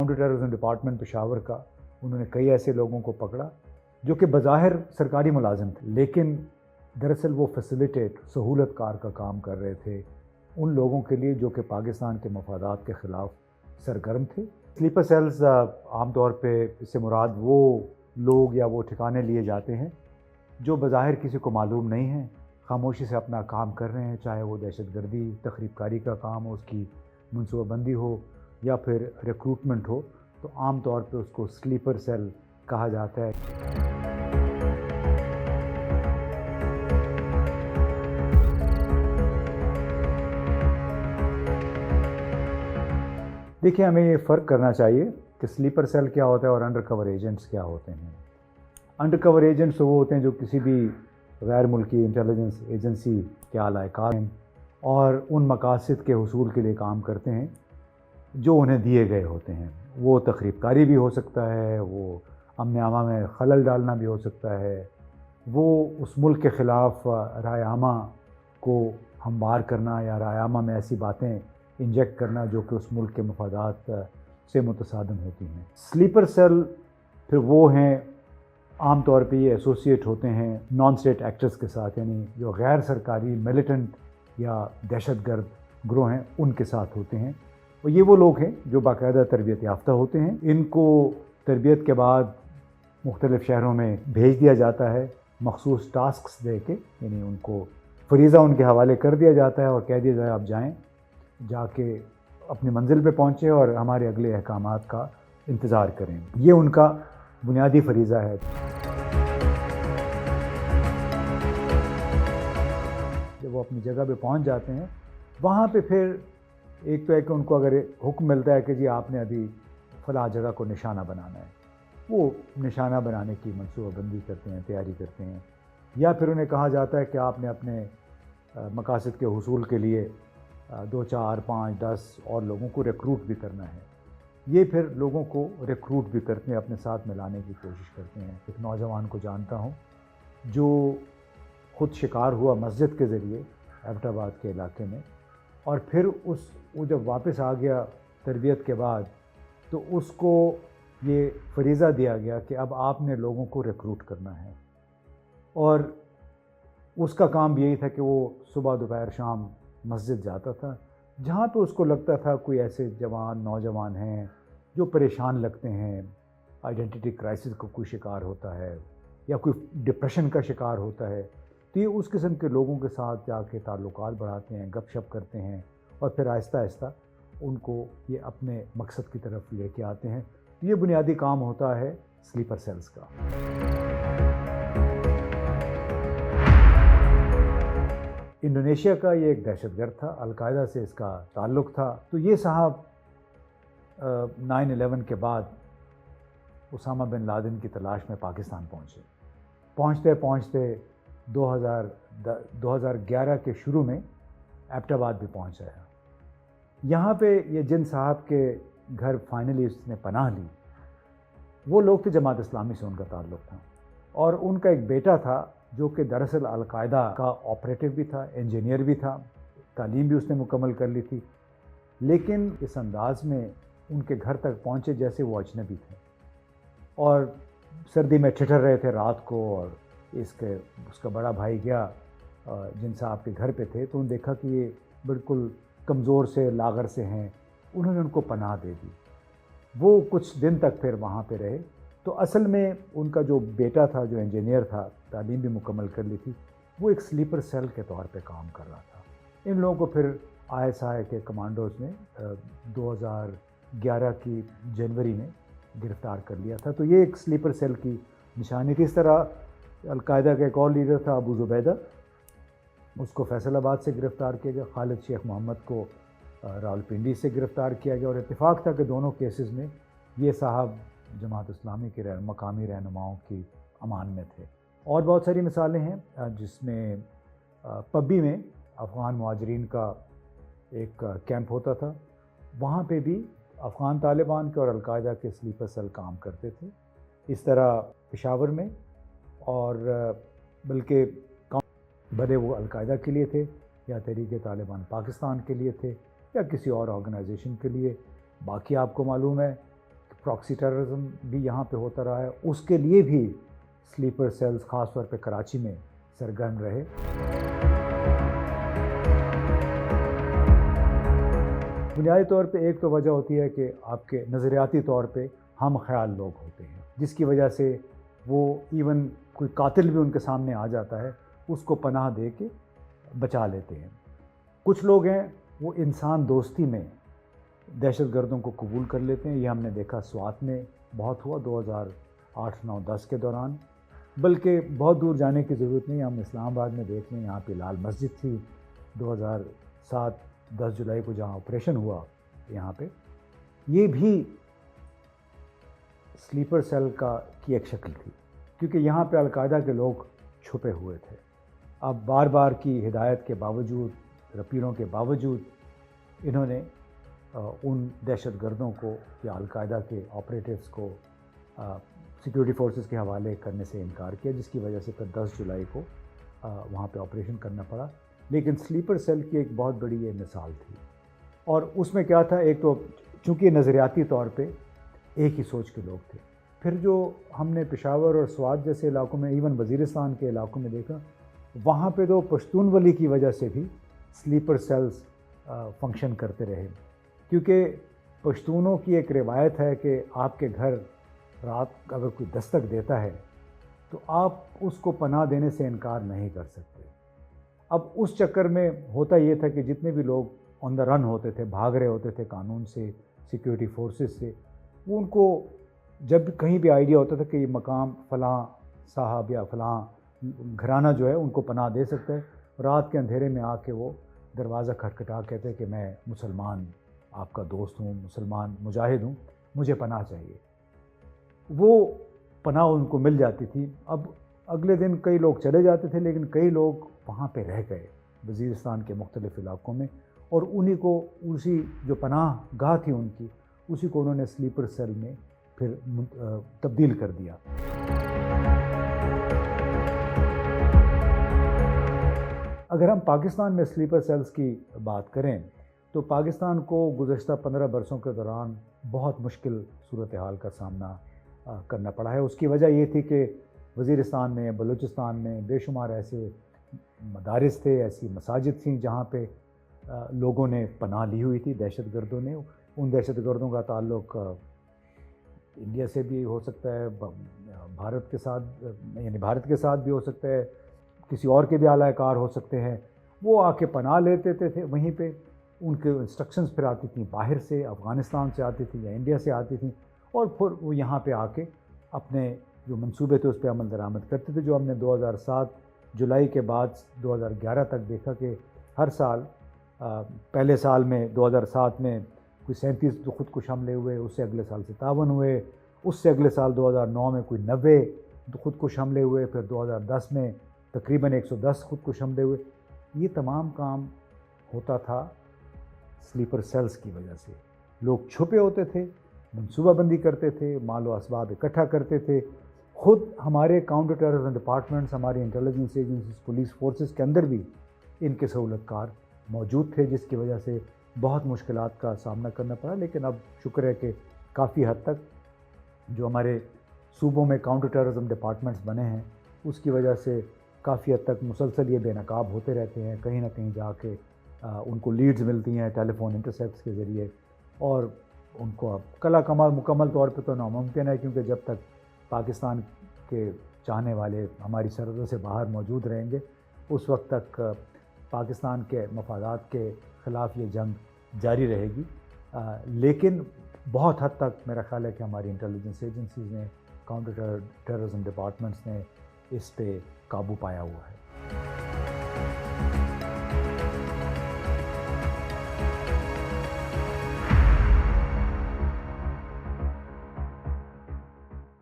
Counter terrorism department Peshawar का, उन्होंने कई ऐसे लोगों को पकड़ा जो कि बज़ाहिर सरकारी मुलाजिम थे, लेकिन दरअसल वो फैसिलिटेट सहूलत कार का काम कर रहे थे उन लोगों के लिए जो कि पाकिस्तान के मफादात के ख़िलाफ़ सरगर्म थे। स्लीपर सेल्स आम तौर पे इससे मुराद वो लोग या वो ठिकाने लिए जाते हैं जो बज़ाहिर किसी को मालूम नहीं है, खामोशी से अपना काम कर रहे हैं, चाहे वो दहशतगर्दी तखरीबकारी का काम हो, उसकी मनसूबाबंदी हो या फिर रिक्रूटमेंट हो, तो आम तौर पे उसको स्लीपर सेल कहा जाता है। देखिए, हमें ये फ़र्क करना चाहिए कि स्लीपर सेल क्या होता है और अंडर कवर एजेंट्स क्या होते हैं। अंडर कवर एजेंट्स वो होते हैं जो किसी भी गैर मुल्की इंटेलिजेंस एजेंसी के आला-ए-कार हैं और उन मकासद के हुसूल के लिए काम करते हैं जो उन्हें दिए गए होते हैं। वो तखरीबकारी भी हो सकता है, वो अमन-ए-आमा में खलल डालना भी हो सकता है, वो उस मुल्क के ख़िलाफ़ राय-ए-आमा को हमवार करना या राय-ए-आमा में ऐसी बातें इंजेक्ट करना जो कि उस मुल्क के मफादात से मुतसादम होती हैं। स्लीपर सेल फिर वो हैं, आम तौर पे ये एसोसिएट होते हैं नॉन स्टेट एक्टर्स के साथ, यानी जो गैर सरकारी मिलिटेंट या दहशतगर्द ग्रोह हैं उनके साथ होते हैं। और ये वो लोग हैं जो बाकायदा तरबियत याफ्ता होते हैं। इनको तरबियत के बाद मुख्तलिफ़ शहरों में भेज दिया जाता है मखसूस टास्क्स दे के, यानी उनको फरीज़ा उनके हवाले कर दिया जाता है और कह दिया जाए आप जाएँ, जाके अपनी मंजिल पे पहुँचें और हमारे अगले अहकामात का इंतज़ार करें। ये उनका बुनियादी फरीज़ा है। जब वो अपनी जगह पे पहुँच जाते हैं, वहाँ पे फिर एक तो है कि उनको अगर हुक्म मिलता है कि जी आपने अभी फ़लाँ जगह को निशाना बनाना है, वो निशाना बनाने की मनसूबाबंदी करते हैं, तैयारी करते हैं। या फिर उन्हें कहा जाता है कि आपने अपने मकासद के हुसूल के लिए 2, 4, 5, 10 और लोगों को रिक्रूट भी करना है। ये फिर लोगों को रिक्रूट भी करते हैं, अपने साथ मिलाने की कोशिश करते हैं। एक नौजवान को जानता हूँ जो ख़ुद शिकार हुआ मस्जिद के ज़रिए एबटाबाद के इलाके में, और फिर वो जब वापस आ गया तरबियत के बाद, तो उसको ये फरीज़ा दिया गया कि अब आपने लोगों को रिक्रूट करना है। और उसका काम भी यही था कि वो सुबह दोपहर शाम मस्जिद जाता था, जहाँ पे उसको लगता था कोई ऐसे जवान नौजवान हैं जो परेशान लगते हैं, आइडेंटिटी क्राइसिस का कोई शिकार होता है या कोई डिप्रेशन का शिकार होता है, तो ये उस किस्म के लोगों के साथ जाके ताल्लुकात बढ़ाते हैं, गपशप करते हैं और फिर आहिस्ता आहिस्ता उनको ये अपने मकसद की तरफ लेके आते हैं। तो ये बुनियादी काम होता है स्लीपर सेल्स का। इंडोनेशिया का ये एक दहशतगर्द था, अलकायदा से इसका ताल्लुक़ था। तो ये साहब 9/11 के बाद उसामा बिन लादेन की तलाश में पाकिस्तान पहुँचे। पहुँचते पहुँचते 2011 के शुरू में एबटाबाद भी पहुँच आया। यहाँ पे ये जिन साहब के घर फाइनली उसने पनाह ली, वो लोग थे जमात इस्लामी से उनका ताल्लुक़ था, और उनका एक बेटा था जो कि दरअसल अलकायदा का ऑपरेटिव भी था, इंजीनियर भी था, तालीम भी उसने मुकम्मल कर ली थी, लेकिन इस अंदाज़ में उनके घर तक पहुँचे जैसे वो अजनबी थे और सर्दी में ठिठर रहे थे रात को। और उसका बड़ा भाई गया जिन साहब के घर पे थे, तो उन्होंने देखा कि ये बिल्कुल कमज़ोर से लागर से हैं, उन्होंने उनको पनाह दे दी। वो कुछ दिन तक फिर वहाँ पे रहे। तो असल में उनका जो बेटा था, जो इंजीनियर था, तालीम भी मुकम्मल कर ली थी, वो एक स्लीपर सेल के तौर पे काम कर रहा था। इन लोगों को फिर ISI के कमांडोज़ ने 2011 की जनवरी में गिरफ़्तार कर लिया था। तो ये एक स्लीपर सेल की निशानी थी। इस तरह अलकायदा का एक और लीडर था अबू ज़ुबैदा, उसको फैसलाबाद से गिरफ़्तार किया गया। खालिद शेख मोहम्मद को रावलपिंडी से गिरफ़्तार किया गया। और इत्तेफाक था कि दोनों केसेस में ये साहब जमात इस्लामी के मकामी रहनुमाओं की अमान में थे। और बहुत सारी मिसालें हैं जिसमें पब्बी में अफ़गान मुहाजिरीन का एक कैंप होता था, वहाँ पे भी अफ़गान तालिबान के और अलकायदा के स्लीपर सेल काम करते थे। इस तरह पेशावर में, और बल्कि भले वो अलकायदा के लिए थे या तहरीक तालिबान पाकिस्तान के लिए थे या किसी और ऑर्गेनाइजेशन के लिए। बाकी आपको मालूम है پراکسی ٹیررزم بھی یہاں پہ ہوتا رہا ہے، اس کے لیے بھی سلیپر سیلز خاص طور پہ کراچی میں سرگرم رہے۔ بنیادی طور پہ ایک تو وجہ ہوتی ہے کہ آپ کے نظریاتی طور پہ ہم خیال لوگ ہوتے ہیں، جس کی وجہ سے وہ ایون کوئی قاتل بھی ان کے سامنے آ جاتا ہے اس کو پناہ دے کے بچا لیتے ہیں۔ کچھ لوگ ہیں وہ انسان دوستی میں دہشت گردوں کو قبول کر لیتے ہیں، یہ ہم نے دیکھا سوات میں بہت ہوا 2008 9 10 کے دوران، بلکہ بہت دور جانے کی ضرورت نہیں، ہم اسلام آباد میں دیکھ لیں، یہاں پہ لال مسجد تھی 2007 10 جولائی کو جہاں آپریشن ہوا یہاں پہ، یہ بھی سلیپر سیل کی ایک شکل تھی، کیونکہ یہاں پہ القاعدہ کے لوگ چھپے ہوئے تھے۔ اب بار بار کی ہدایت کے باوجود، رپیروں کے باوجود، انہوں نے ان دہشت گردوں کو یا القاعدہ کے آپریٹرز کو سیکیورٹی فورسز کے حوالے کرنے سے انکار کیا، جس کی وجہ سے پھر 10 جولائی کو وہاں پہ آپریشن کرنا پڑا۔ لیکن سلیپر سیل کی ایک بہت بڑی یہ مثال تھی، اور اس میں کیا تھا، ایک تو چونکہ نظریاتی طور پہ ایک ہی سوچ کے لوگ تھے، پھر جو ہم نے پشاور اور سوات جیسے علاقوں میں، ایون وزیرستان کے علاقوں میں دیکھا، وہاں پہ تو پشتون ولی کی وجہ سے بھی سلیپر سیلز فنکشن کرتے رہے، کیونکہ پشتونوں کی ایک روایت ہے کہ آپ کے گھر رات اگر کوئی دستک دیتا ہے تو آپ اس کو پناہ دینے سے انکار نہیں کر سکتے۔ اب اس چکر میں ہوتا یہ تھا کہ جتنے بھی لوگ آن دا رن ہوتے تھے، بھاگ رہے ہوتے تھے قانون سے، سیکیورٹی فورسز سے، وہ ان کو جب کہیں بھی آئیڈیا ہوتا تھا کہ یہ مقام فلاں صاحب یا فلاں گھرانہ جو ہے ان کو پناہ دے سکتا ہے، رات کے اندھیرے میں آ کے وہ دروازہ کھٹکھٹا کہتے کہ میں مسلمان آپ کا دوست ہوں، مسلمان مجاہد ہوں، مجھے پناہ چاہیے۔ وہ پناہ ان کو مل جاتی تھی۔ اب اگلے دن کئی لوگ چلے جاتے تھے، لیکن کئی لوگ وہاں پہ رہ گئے وزیرستان کے مختلف علاقوں میں، اور انہی کو اسی جو پناہ گاہ تھی ان کی، اسی کو انہوں نے سلیپر سیل میں پھر تبدیل کر دیا۔ اگر ہم پاکستان میں سلیپر سیلز کی بات کریں تو پاکستان کو گزشتہ 15 برسوں کے دوران بہت مشکل صورتحال کا سامنا کرنا پڑا ہے۔ اس کی وجہ یہ تھی کہ وزیرستان میں، بلوچستان میں بے شمار ایسے مدارس تھے، ایسی مساجد تھیں جہاں پہ لوگوں نے پناہ لی ہوئی تھی، دہشت گردوں نے۔ ان دہشت گردوں کا تعلق انڈیا سے بھی ہو سکتا ہے، بھارت کے ساتھ، یعنی بھارت کے ساتھ بھی ہو سکتا ہے، کسی اور کے بھی اعلی کار ہو سکتے ہیں۔ وہ آ کے پناہ لیتے تھے وہیں پہ، ان کے انسٹرکشنز پھر آتی تھیں باہر سے، افغانستان سے آتی تھیں یا انڈیا سے آتی تھیں، اور پھر وہ یہاں پہ آ کے اپنے جو منصوبے تھے اس پہ عمل درآمد کرتے تھے، جو ہم نے 2007 جولائی کے بعد 2011 تک دیکھا کہ ہر سال، پہلے سال میں 2007 میں کوئی 37 خودکش حملے ہوئے، اس سے اگلے سال 57 ہوئے، اس سے اگلے سال 2009 میں کوئی 90 خودکش حملے ہوئے، پھر 2010 میں تقریباً 110 خودکش حملے ہوئے۔ یہ تمام کام ہوتا تھا سلیپر سیلز کی وجہ سے۔ لوگ چھپے ہوتے تھے، منصوبہ بندی کرتے تھے، مال و اسباب اکٹھا کرتے تھے۔ خود ہمارے کاؤنٹر ٹیررزم ڈپارٹمنٹس، ہماری انٹیلیجنس ایجنسیز، پولیس فورسز کے اندر بھی ان کے سہولت کار موجود تھے، جس کی وجہ سے بہت مشکلات کا سامنا کرنا پڑا۔ لیکن اب شکر ہے کہ کافی حد تک جو ہمارے صوبوں میں کاؤنٹر ٹیررزم ڈپارٹمنٹس بنے ہیں، اس کی وجہ سے کافی حد تک مسلسل یہ بے نقاب ہوتے رہتے ہیں، کہیں نہ کہیں جا کے ان کو لیڈز ملتی ہیں ٹیلی فون انٹرسیپٹس کے ذریعے، اور ان کو اب کلا کمال مکمل طور پہ تو ناممکن ہے، کیونکہ جب تک پاکستان کے چاہنے والے ہماری سرحدوں سے باہر موجود رہیں گے، اس وقت تک پاکستان کے مفادات کے خلاف یہ جنگ جاری رہے گی۔ لیکن بہت حد تک میرا خیال ہے کہ ہماری انٹیلیجنس ایجنسیز نے، کاؤنٹر ٹیررزم ڈپارٹمنٹس نے اس پہ قابو پایا ہوا ہے۔